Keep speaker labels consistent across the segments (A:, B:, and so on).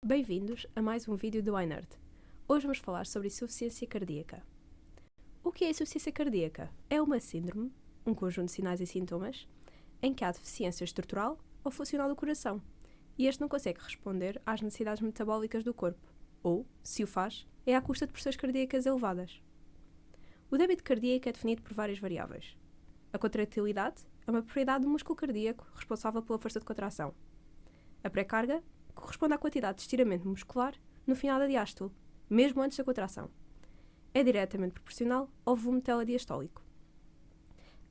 A: Bem-vindos a mais um vídeo do iNerd. Hoje vamos falar sobre insuficiência cardíaca. O que é insuficiência cardíaca? É uma síndrome, um conjunto de sinais e sintomas, em que há deficiência estrutural ou funcional do coração, e este não consegue responder às necessidades metabólicas do corpo, ou, se o faz, é à custa de pressões cardíacas elevadas. O débito cardíaco é definido por várias variáveis. A contratilidade é uma propriedade do músculo cardíaco responsável pela força de contração. A pré-carga corresponde à quantidade de estiramento muscular no final da diástole, mesmo antes da contração. É diretamente proporcional ao volume telediastólico.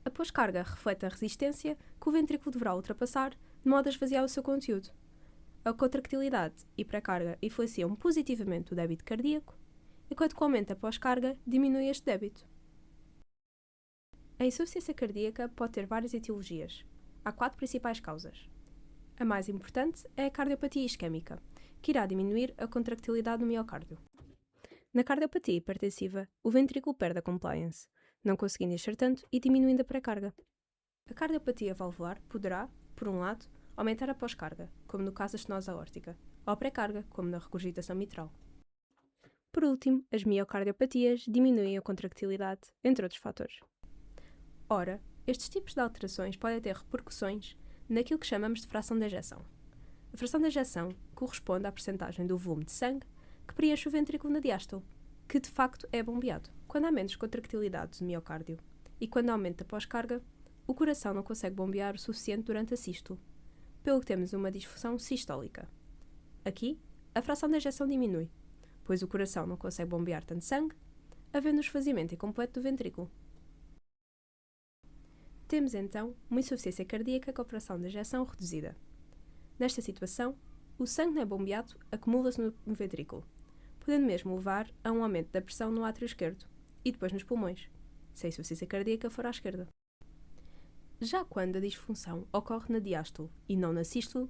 A: A pós-carga reflete a resistência que o ventrículo deverá ultrapassar de modo a esvaziar o seu conteúdo. A contractilidade e pré-carga influenciam positivamente o débito cardíaco, enquanto que o aumento da pós-carga diminui este débito. A insuficiência cardíaca pode ter várias etiologias. Há 4 principais causas. A mais importante é a cardiopatia isquémica, que irá diminuir a contractilidade do miocárdio. Na cardiopatia hipertensiva, o ventrículo perde a compliance, não conseguindo encher tanto e diminuindo a pré-carga. A cardiopatia valvular poderá, por um lado, aumentar a pós-carga, como no caso da estenose aórtica, ou a pré-carga, como na regurgitação mitral. Por último, as miocardiopatias diminuem a contractilidade, entre outros fatores. Ora, estes tipos de alterações podem ter repercussões naquilo que chamamos de fração de ejeção. A fração de ejeção corresponde à percentagem do volume de sangue que preenche o ventrículo na diástole, que de facto é bombeado. Quando há menos contractilidade do miocárdio e quando aumenta a pós-carga, o coração não consegue bombear o suficiente durante a sístole, pelo que temos uma disfunção sistólica. Aqui, a fração de ejeção diminui, pois o coração não consegue bombear tanto sangue, havendo o esvaziamento incompleto do ventrículo. Temos então uma insuficiência cardíaca com a fração de ejeção reduzida. Nesta situação, o sangue não é bombeado, acumula-se no ventrículo, podendo mesmo levar a um aumento da pressão no átrio esquerdo e depois nos pulmões, se a insuficiência cardíaca for à esquerda. Já quando a disfunção ocorre na diástole e não na sístole,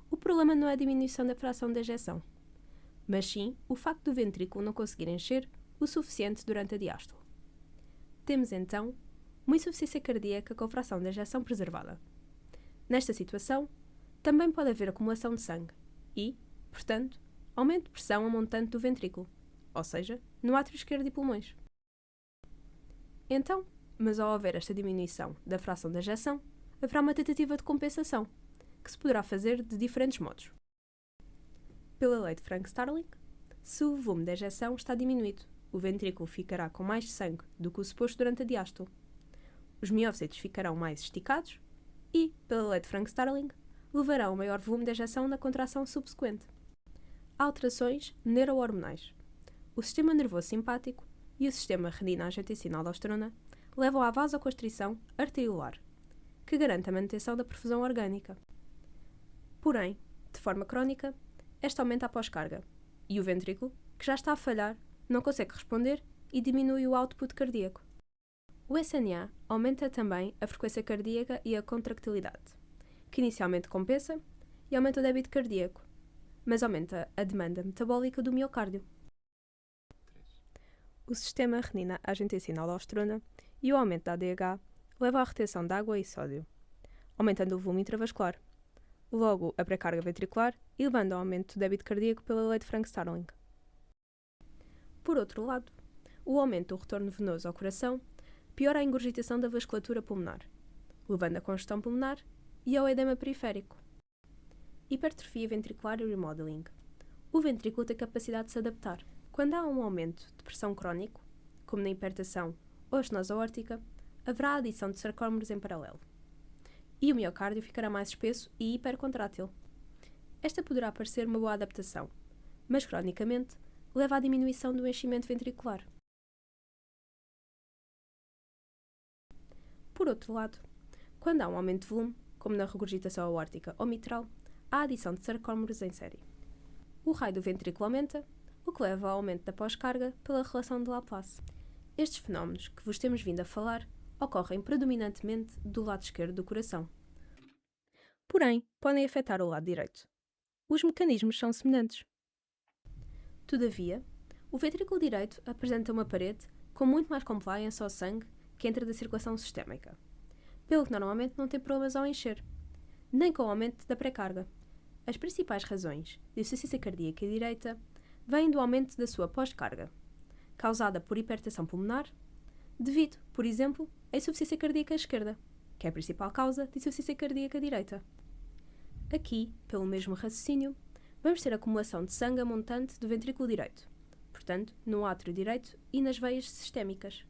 A: o problema não é a diminuição da fração de ejeção, mas sim o facto do ventrículo não conseguir encher o suficiente durante a diástole. Temos então uma insuficiência cardíaca com fração de ejeção preservada. Nesta situação, também pode haver acumulação de sangue e, portanto, aumento de pressão a montante do ventrículo, ou seja, no átrio esquerdo e pulmões. Então, mas ao haver esta diminuição da fração de ejeção, haverá uma tentativa de compensação, que se poderá fazer de diferentes modos. Pela lei de Frank-Starling, se o volume de ejeção está diminuído, o ventrículo ficará com mais sangue do que o suposto durante a diástole. Os miócitos ficarão mais esticados e, pela lei de Frank-Starling, levarão um maior volume de ejeção na contração subsequente. Há alterações neurohormonais. O sistema nervoso simpático e o sistema renina-angiotensina-aldosterona levam à vasoconstrição arteriolar, que garante a manutenção da perfusão orgânica. Porém, de forma crónica, esta aumenta a pós-carga e o ventrículo, que já está a falhar, não consegue responder e diminui o output cardíaco. O SNA aumenta também a frequência cardíaca e a contractilidade, que inicialmente compensa e aumenta o débito cardíaco, mas aumenta a demanda metabólica do miocárdio. O sistema renina-angiotensina-aldosterona e o aumento da ADH levam à retenção de água e sódio, aumentando o volume intravascular, logo a pré-carga ventricular e levando ao aumento do débito cardíaco pela lei de Frank-Starling. Por outro lado, o aumento do retorno venoso ao coração piora a ingurgitação da vasculatura pulmonar, levando à congestão pulmonar e ao edema periférico. Hipertrofia ventricular e remodeling. O ventrículo tem capacidade de se adaptar. Quando há um aumento de pressão crónico, como na hipertensão ou a estenose aórtica, haverá a adição de sarcómeros em paralelo. E o miocárdio ficará mais espesso e hipercontrátil. Esta poderá parecer uma boa adaptação, mas cronicamente leva à diminuição do enchimento ventricular. Por outro lado, quando há um aumento de volume, como na regurgitação aórtica ou mitral, há a adição de sarcómeros em série. O raio do ventrículo aumenta, o que leva ao aumento da pós-carga pela relação de Laplace. Estes fenómenos que vos temos vindo a falar ocorrem predominantemente do lado esquerdo do coração. Porém, podem afetar o lado direito. Os mecanismos são semelhantes. Todavia, o ventrículo direito apresenta uma parede com muito mais compliance ao sangue que entra da circulação sistémica, pelo que normalmente não tem problemas ao encher, nem com o aumento da pré-carga, As principais razões de insuficiência cardíaca direita vêm do aumento da sua pós-carga, causada por hipertensão pulmonar, devido, por exemplo, à insuficiência cardíaca esquerda, que é a principal causa de insuficiência cardíaca direita. Aqui, pelo mesmo raciocínio, vamos ter acumulação de sangue a montante do ventrículo direito, portanto, no átrio direito e nas veias sistémicas.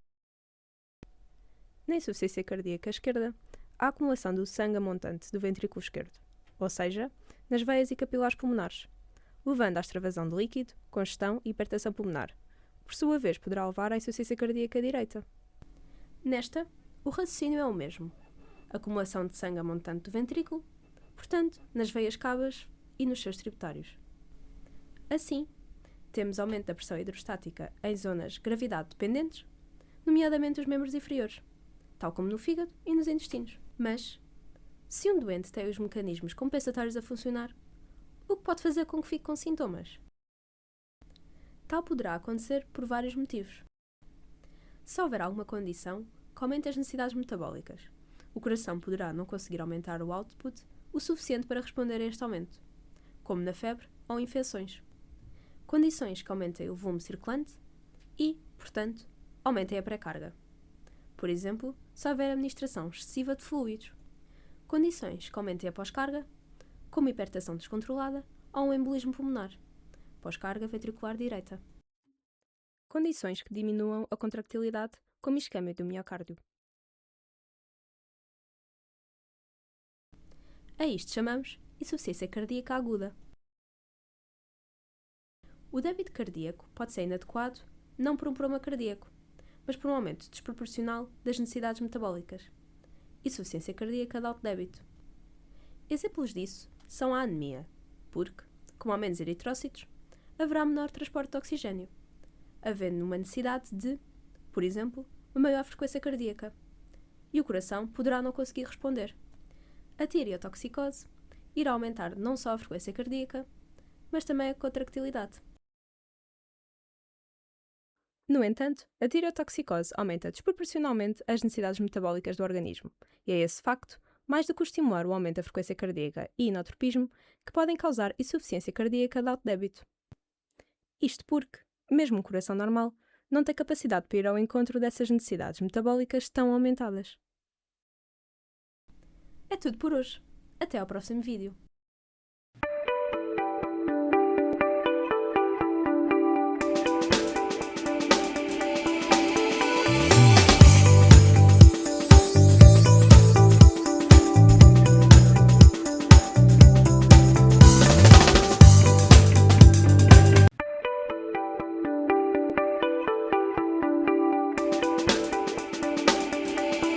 A: Na insuficiência cardíaca esquerda, há acumulação do sangue a montante do ventrículo esquerdo, ou seja, nas veias e capilares pulmonares, levando à extravasão de líquido, congestão e hipertensão pulmonar. Por sua vez, poderá levar à insuficiência cardíaca direita. Nesta, o raciocínio é o mesmo. Acumulação de sangue a montante do ventrículo, portanto, nas veias cabas e nos seus tributários. Assim, temos aumento da pressão hidrostática em zonas gravidade dependentes, nomeadamente os membros inferiores, tal como no fígado e nos intestinos. Mas, se um doente tem os mecanismos compensatórios a funcionar, o que pode fazer com que fique com sintomas? Tal poderá acontecer por vários motivos. Se houver alguma condição que aumente as necessidades metabólicas, o coração poderá não conseguir aumentar o output o suficiente para responder a este aumento, como na febre ou infecções. Condições que aumentem o volume circulante e, portanto, aumentem a pré-carga. Por exemplo, se houver administração excessiva de fluidos. Condições que aumentem a pós-carga, como hipertensão descontrolada ou um embolismo pulmonar, pós-carga ventricular direita. Condições que diminuam a contractilidade, como isquemia do miocárdio. A isto chamamos insuficiência cardíaca aguda. O débito cardíaco pode ser inadequado não por um problema cardíaco, mas por um aumento desproporcional das necessidades metabólicas. Insuficiência cardíaca de alto débito. Exemplos disso são a anemia, porque, como há menos eritrócitos, haverá menor transporte de oxigênio, havendo uma necessidade de, por exemplo, uma maior frequência cardíaca, e o coração poderá não conseguir responder. A tireotoxicose irá aumentar não só a frequência cardíaca, mas também a contractilidade. No entanto, a tireotoxicose aumenta desproporcionalmente as necessidades metabólicas do organismo, e é esse facto, mais do que estimular o aumento da frequência cardíaca e inotropismo, que podem causar insuficiência cardíaca de alto débito. Isto porque, mesmo um coração normal, não tem capacidade para ir ao encontro dessas necessidades metabólicas tão aumentadas. É tudo por hoje. Até ao próximo vídeo.